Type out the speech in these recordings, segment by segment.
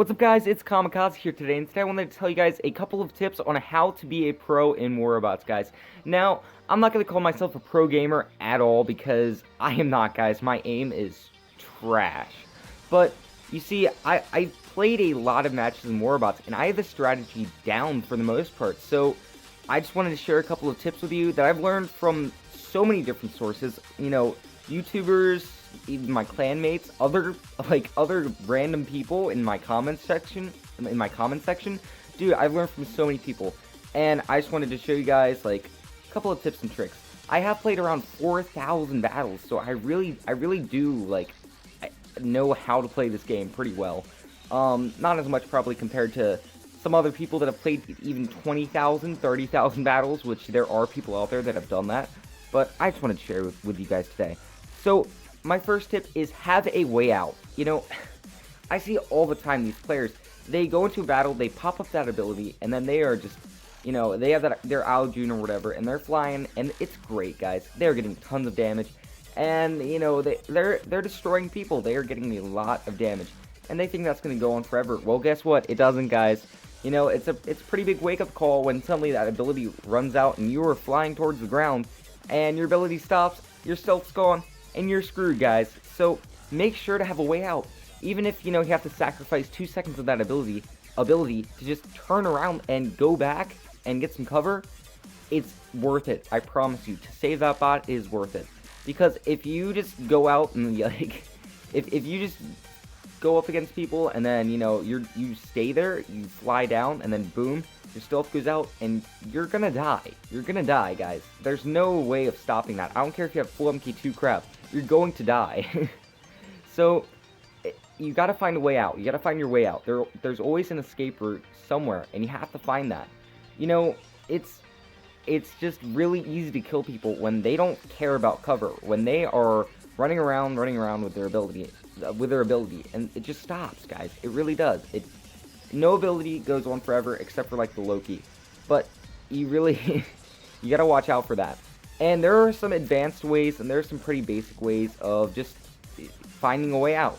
What's up guys, it's Kamakazi here today, and today I wanted to tell you guys a couple of tips on how to be a pro in Robots, guys. Now, I'm not going to call myself a pro gamer at all, because I am not, guys. My aim is trash. But, you see, I played a lot of matches in Robots, and I have the strategy down for the most part, so I just wanted to share a couple of tips with you that I've learned from so many different sources, YouTubers, even my clanmates, other random people in my comment section. Dude, I've learned from so many people, and I just wanted to show you guys like a couple of tips and tricks. I have played around 4,000 battles, so I really do I know how to play this game pretty well. Not as much probably compared to some other people that have played even 20,000, 30,000 battles, which there are people out there that have done that. But I just wanted to share with you guys today. So, my first tip is have a way out. I see all the time these players, they go into a battle, they pop up that ability, and then they are just, they have their Aljun or whatever, and they're flying, and it's great, guys. They're getting tons of damage, and, they're destroying people. They are getting a lot of damage, and they think that's going to go on forever. Well, guess what? It doesn't, guys. It's a pretty big wake-up call when suddenly that ability runs out, and you are flying towards the ground, and your ability stops, your stealth's gone, and you're screwed, guys. So make sure to have a way out. Even if you have to sacrifice 2 seconds of that ability to just turn around and go back and get some cover, it's worth it. I promise you, to save that bot is worth it. Because if you just go out and if you just go up against people and then you stay there, you fly down, and then boom, your stealth goes out, and you're gonna die. You're gonna die, guys. There's no way of stopping that. I don't care if you have full MK2 crap. You're going to die. So, you gotta find a way out. You gotta find your way out. There's always an escape route somewhere, and you have to find that. It's just really easy to kill people when they don't care about cover. When they are running around with their ability, and it just stops, guys. It really does. No ability goes on forever except for like the Loki, but you really you gotta watch out for that. And there are some advanced ways, and there are some pretty basic ways of just finding a way out.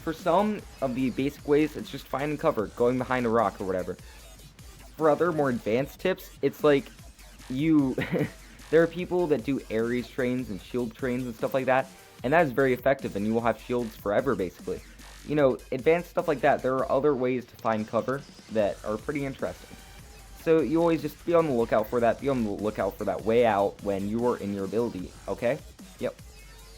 For some of the basic ways, it's just finding cover, going behind a rock or whatever. For other more advanced tips, it's like there are people that do Ares trains and shield trains and stuff like that, and that is very effective, and you will have shields forever basically. Advanced stuff like that, there are other ways to find cover that are pretty interesting. So you always just be on the lookout for that. Be on the lookout for that way out when you are in your ability, okay? Yep.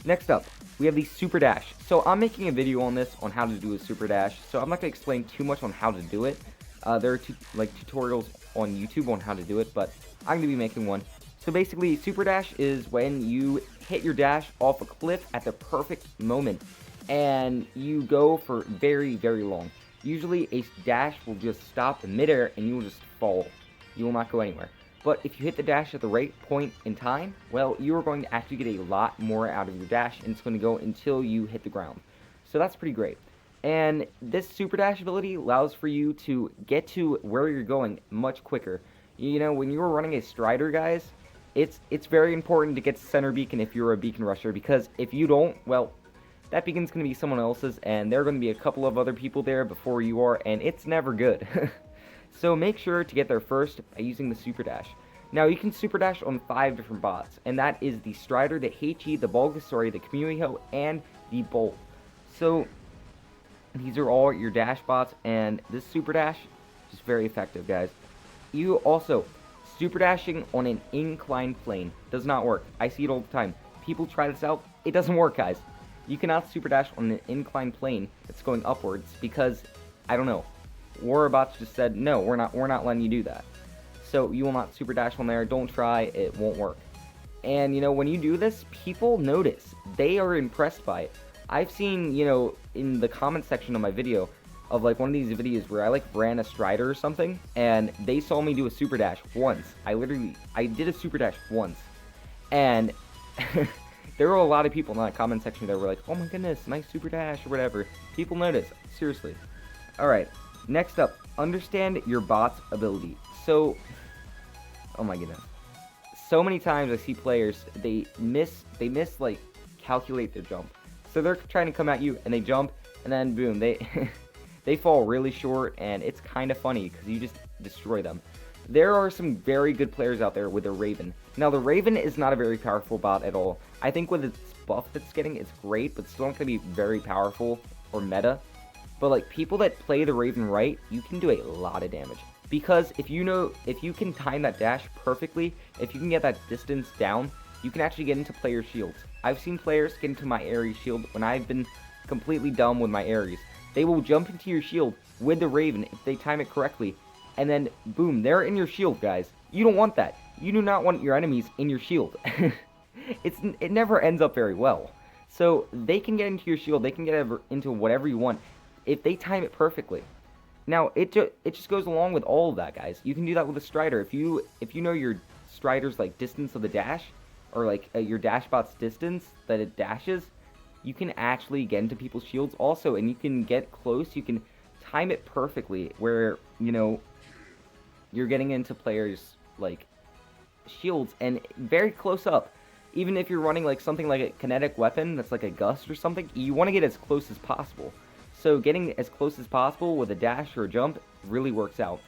Next up, we have the super dash. So I'm making a video on this, on how to do a super dash. So I'm not going to explain too much on how to do it. There are tutorials on YouTube on how to do it, but I'm going to be making one. So basically, super dash is when you hit your dash off a cliff at the perfect moment, and you go for very, very long. Usually a dash will just stop in midair and you will just fall. You will not go anywhere. But if you hit the dash at the right point in time, well, you are going to actually get a lot more out of your dash, and it's going to go until you hit the ground. So that's pretty great. And this super dash ability allows for you to get to where you're going much quicker. When you are running a Strider, guys, it's very important to get to center beacon if you're a beacon rusher, because if you don't, well, that beacon's going to be someone else's, and there are going to be a couple of other people there before you are, and it's never good. So make sure to get there first by using the super dash. Now, you can super dash on 5 different bots, and that is the Strider, the HE, the Bulgasauri, the Community Hoe, and the Bolt. So these are all your dash bots, and this super dash is very effective, guys. You also, super dashing on an inclined plane does not work. I see it all the time. People try this out. It doesn't work, guys. You cannot super dash on an inclined plane that's going upwards because, I don't know, Warbots just said, no, we're not letting you do that. So you will not super dash on there. Don't try. It won't work. And, when you do this, people notice. They are impressed by it. I've seen, in the comment section of my video, of one of these videos where I ran a Strider or something, and they saw me do a super dash once. I did a super dash once. And there were a lot of people in that comment section that were like, oh my goodness, nice super dash or whatever. People notice, seriously. Alright, next up, understand your bot's ability. So, oh my goodness. So many times I see players, they calculate their jump. So they're trying to come at you, and they jump, and then boom, they they fall really short, and it's kind of funny because you just destroy them. There are some very good players out there with the Raven. Now, the Raven is not a very powerful bot at all. I think with its buff it's getting, it's great, but still not going to be very powerful or meta. But, like, people that play the Raven right, you can do a lot of damage. Because if you can time that dash perfectly, if you can get that distance down, you can actually get into player shields. I've seen players get into my Ares shield when I've been completely dumb with my Ares. They will jump into your shield with the Raven if they time it correctly, and then boom, they're in your shield, guys. You don't want that. You do not want your enemies in your shield. It never ends up very well. So they can get into your shield, they can get into whatever you want if they time it perfectly. Now, it just goes along with all of that, guys. You can do that with a Strider. If you know your Strider's, like, distance of the dash, or, like, your dash bot's distance that it dashes, you can actually get into people's shields also, and you can get close. You can time it perfectly where, you know, you're getting into players, like, shields, and very close up. Even if you're running, like, something like a kinetic weapon that's like a gust or something, you want to get as close as possible. So getting as close as possible with a dash or a jump really works out.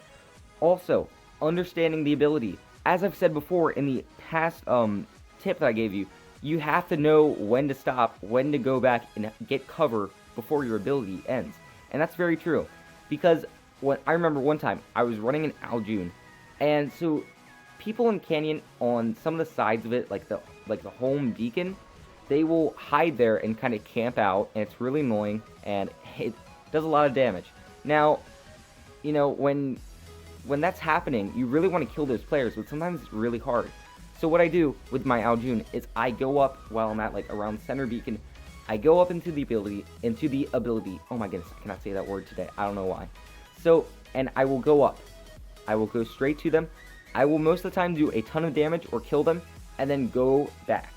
Also, understanding the ability. As I've said before in the past tip that I gave you, you have to know when to stop, when to go back and get cover before your ability ends. And that's very true. Because I remember one time, I was running an Aljun, and so people in Canyon, on some of the sides of it, like the home beacon, they will hide there and kind of camp out, and it's really annoying, and it does a lot of damage. Now, you know, when that's happening, you really want to kill those players, but sometimes it's really hard. So what I do with my Aljun is I go up while I'm at, like, around center beacon. I go up into the ability, oh my goodness, I cannot say that word today, I don't know why. So, and I will go up. I will go straight to them. I will most of the time do a ton of damage or kill them, and then go back.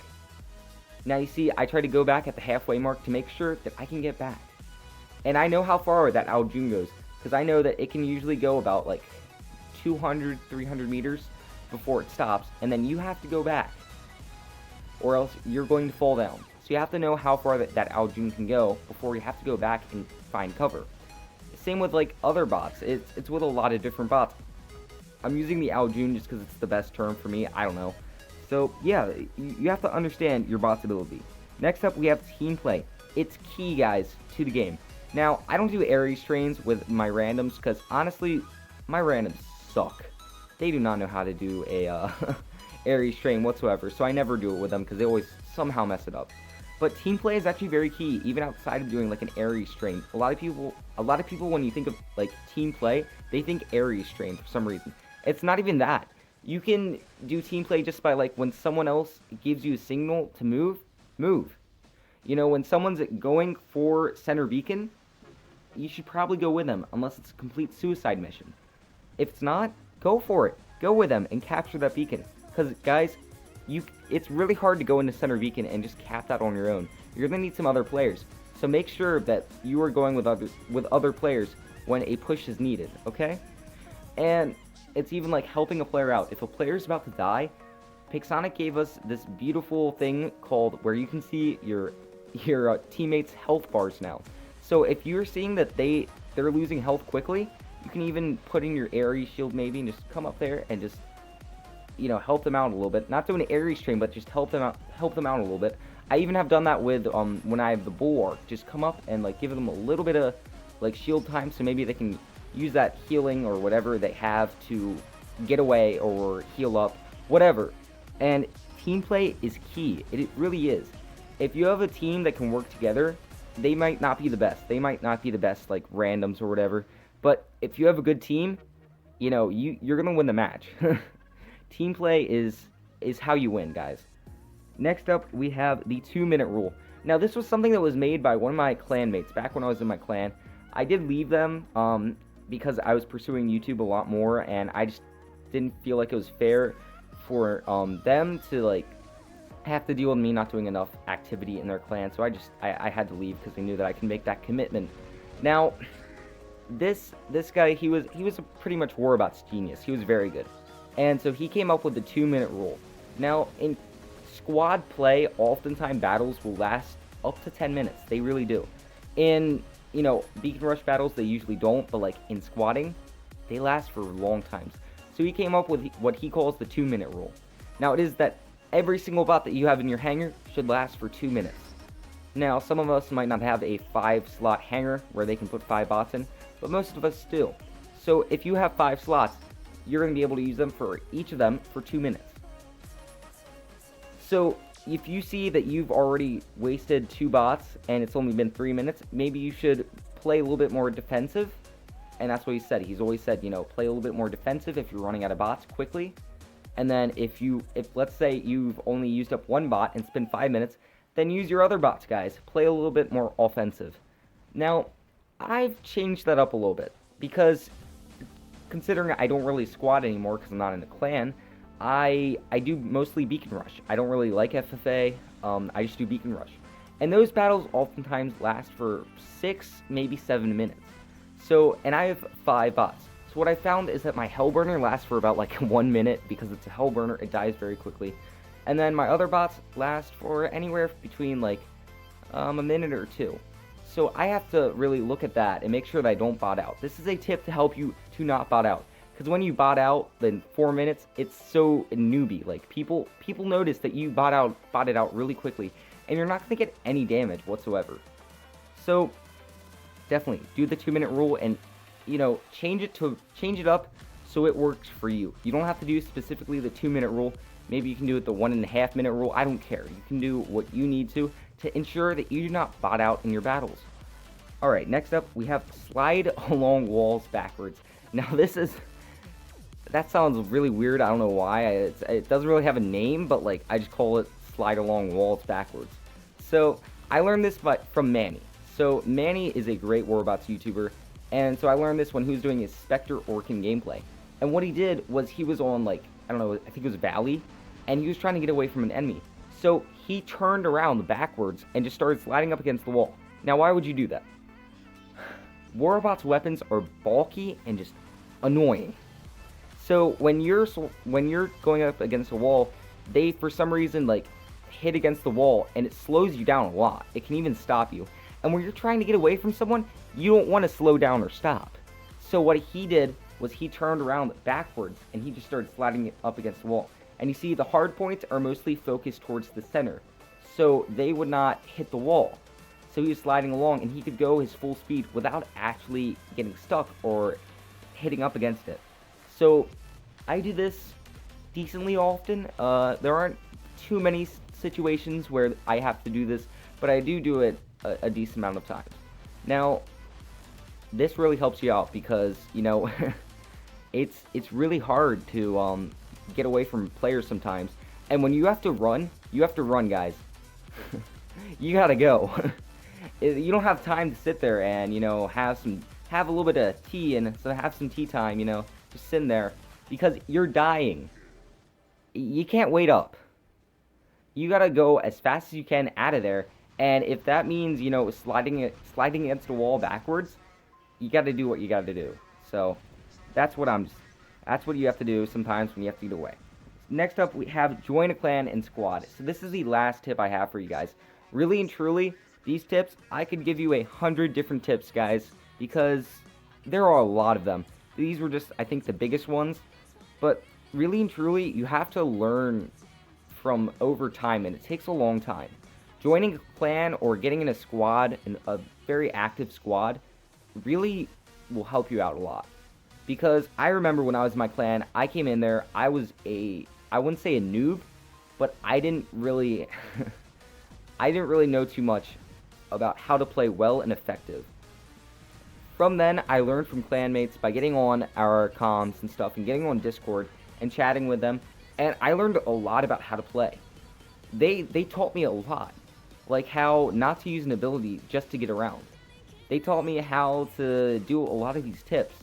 Now you see, I try to go back at the halfway mark to make sure that I can get back. And I know how far that Aljun goes, because I know that it can usually go about, like, 200, 300 meters before it stops, and then you have to go back, or else you're going to fall down. So you have to know how far that Aljun can go before you have to go back and find cover. Same with, like, other bots. It's with a lot of different bots. I'm using the Aljun just because it's the best term for me. I don't know. So, yeah, you have to understand your bot's ability. Next up, we have team play. It's key, guys, to the game. Now, I don't do Ares trains with my randoms because, honestly, my randoms suck. They do not know how to do a Ares train whatsoever, so I never do it with them because they always somehow mess it up. But team play is actually very key, even outside of doing, like, an Ares train. A lot of people, when you think of, like, team play, they think Ares train for some reason. It's not even that. You can do team play just by, like, when someone else gives you a signal to move, move. You know, when someone's going for center beacon, you should probably go with them, unless it's a complete suicide mission. If it's not, go for it. Go with them and capture that beacon. Because, guys, it's really hard to go into center beacon and just cap that on your own. You're going to need some other players. So make sure that you are going with other players when a push is needed, okay? And it's even like helping a player out. If a player's about to die, Pixonic gave us this beautiful thing called where you can see your teammates' health bars now. So if you're seeing that they're losing health quickly, you can even put in your Ares shield maybe and just come up there and just, you know, help them out a little bit. Not doing an Ares train, but just help them out a little bit. I even have done that with when I have the Bulwark. Just come up and, like, give them a little bit of, like, shield time, so maybe they can use that healing or whatever they have to get away or heal up, whatever. And team play is key. It really is. If you have a team that can work together, they might not be the best. They might not be the best, like, randoms or whatever. But if you have a good team, you know, you're going to win the match. Team play is how you win, guys. Next up, we have the 2-minute rule. Now, this was something that was made by one of my clanmates back when I was in my clan. I did leave them because I was pursuing YouTube a lot more, and I just didn't feel like it was fair for them to, like, have to deal with me not doing enough activity in their clan. So I had to leave because I knew that I can make that commitment. Now, this guy, he was a pretty much Warbots genius. He was very good. And so he came up with the 2-minute rule. Now, in squad play, oftentimes battles will last up to 10 minutes. They really do. In you know, beacon rush battles, they usually don't, but like in squatting, they last for long times. So he came up with what he calls the 2-minute rule. Now it is that every single bot that you have in your hangar should last for 2 minutes. Now some of us might not have a 5-slot hangar where they can put 5 bots in, but most of us do. So if you have 5 slots, you're going to be able to use them for each of them for 2 minutes. So if you see that you've already wasted 2 bots and it's only been 3 minutes, maybe you should play a little bit more defensive. And that's what he said. He's always said, you know, play a little bit more defensive if you're running out of bots quickly. And then if let's say you've only used up 1 bot and it's been 5 minutes, then use your other bots, guys. Play a little bit more offensive. Now, I've changed that up a little bit because considering I don't really squad anymore because I'm not in a clan, I do mostly beacon rush. I don't really like FFA. I just do beacon rush. And those battles oftentimes last for 6, maybe 7 minutes. So, and I have 5 bots. So what I found is that my Hellburner lasts for about like 1 minute because it's a Hellburner. It dies very quickly. And then my other bots last for anywhere between like a minute or 2. So I have to really look at that and make sure that I don't bot out. This is a tip to help you to not bot out. Because when you bot out in 4 minutes, it's so newbie. Like people notice that you botted out really quickly, and you're not going to get any damage whatsoever. So definitely do the 2-minute rule and, you know, change it up so it works for you. You don't have to do specifically the 2-minute rule. Maybe you can do it the 1.5-minute rule. I don't care. You can do what you need to ensure that you do not bot out in your battles. Alright, next up we have slide along walls backwards. Now that sounds really weird. I don't know why. It doesn't really have a name, but like I just call it slide along walls backwards. So I learned this from Manny. So Manny is a great Warbots YouTuber, and so I learned this when he was doing his Spectre Orkin gameplay. And what he did was he was on like, I don't know, I think it was Valley, and he was trying to get away from an enemy. So he turned around backwards and just started sliding up against the wall. Now why would you do that? Warbots weapons are bulky and just annoying. So when you're going up against a wall, they for some reason like hit against the wall and it slows you down a lot. It can even stop you. And when you're trying to get away from someone, you don't want to slow down or stop. So what he did was he turned around backwards and he just started sliding it up against the wall. And you see the hard points are mostly focused towards the center, so they would not hit the wall. So he was sliding along and he could go his full speed without actually getting stuck or hitting up against it. So I do this decently often. There aren't too many situations where I have to do this, but I do it a decent amount of times. Now, this really helps you out because, you know, it's really hard to get away from players sometimes. And when you have to run, guys. You gotta go. You don't have time to sit there and, you know, have a little bit of tea and so have some tea time, you know, just sitting there because you're dying. You can't wait up. You gotta go as fast as you can out of there, and if that means, you know, sliding against the wall backwards, you gotta do what you gotta do. So that's what you have to do sometimes when you have to get away. Next up, we have join a clan and squad. So this is the last tip I have for you guys. Really and truly, these tips, I could give you 100 different tips, guys, because there are a lot of them. These were just, I think, the biggest ones. But really and truly, you have to learn from over time, and it takes a long time. Joining a clan or getting in a squad, a very active squad, really will help you out a lot. Because I remember when I was in my clan, I came in there, I was I wouldn't say a noob, but I didn't really know too much about how to play well and effective. From then, I learned from clanmates by getting on our comms and stuff and getting on Discord and chatting with them, and I learned a lot about how to play. They taught me a lot, like how not to use an ability just to get around. They taught me how to do a lot of these tips.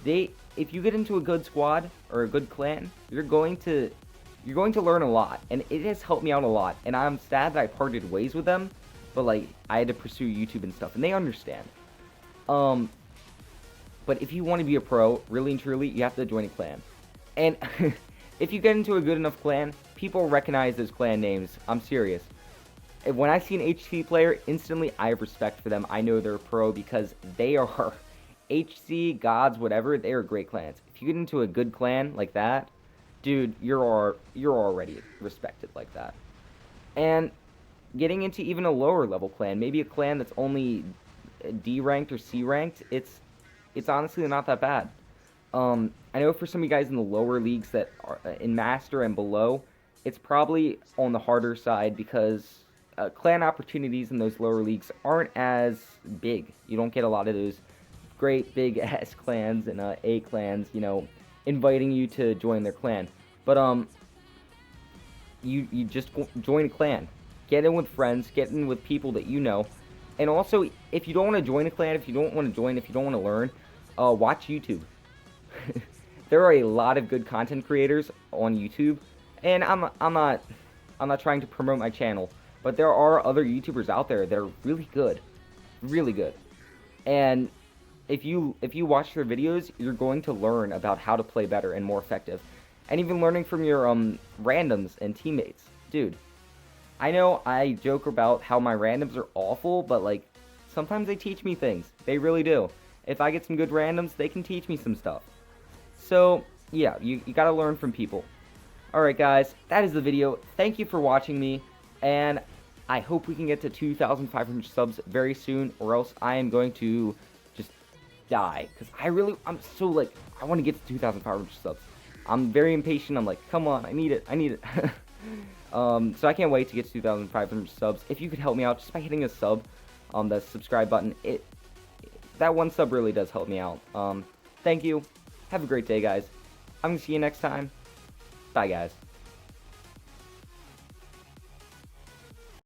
If you get into a good squad or a good clan, you're going to learn a lot, and it has helped me out a lot. And I'm sad that I parted ways with them, but like I had to pursue YouTube and stuff, and they understand. But if you want to be a pro, really and truly, you have to join a clan. And if you get into a good enough clan, people recognize those clan names. I'm serious. when I see an HC player, instantly I have respect for them. I know they're a pro because they are HC, gods, whatever. They are great clans. If you get into a good clan like that, dude, you're already respected like that. And getting into even a lower level clan, maybe a clan that's only D ranked or C ranked, it's honestly not that bad. I know for some of you guys in the lower leagues that are in Master and below, it's probably on the harder side because clan opportunities in those lower leagues aren't as big. You don't get a lot of those great big S clans and A clans, you know, inviting you to join their clan. But you just join a clan, get in with friends, get in with people that you know, and also if you don't want to join a clan, if you don't want to learn, watch YouTube. There are a lot of good content creators on YouTube, and I'm not trying to promote my channel, but there are other YouTubers out there that are really good, really good. And if you watch their videos, you're going to learn about how to play better and more effective, and even learning from your randoms and teammates, dude. I know I joke about how my randoms are awful, but like sometimes they teach me things. They really do. If I get some good randoms, they can teach me some stuff. So, yeah, you gotta learn from people. Alright guys, that is the video. Thank you for watching me, and I hope we can get to 2,500 subs very soon, or else I am going to just die. Because I'm so, like, I want to get to 2,500 subs. I'm very impatient. I'm like, come on, I need it. So I can't wait to get to 2,500 subs. If you could help me out just by hitting a sub on the subscribe button, that one sub really does help me out. Thank you. Have a great day, guys. I'm going to see you next time. Bye, guys.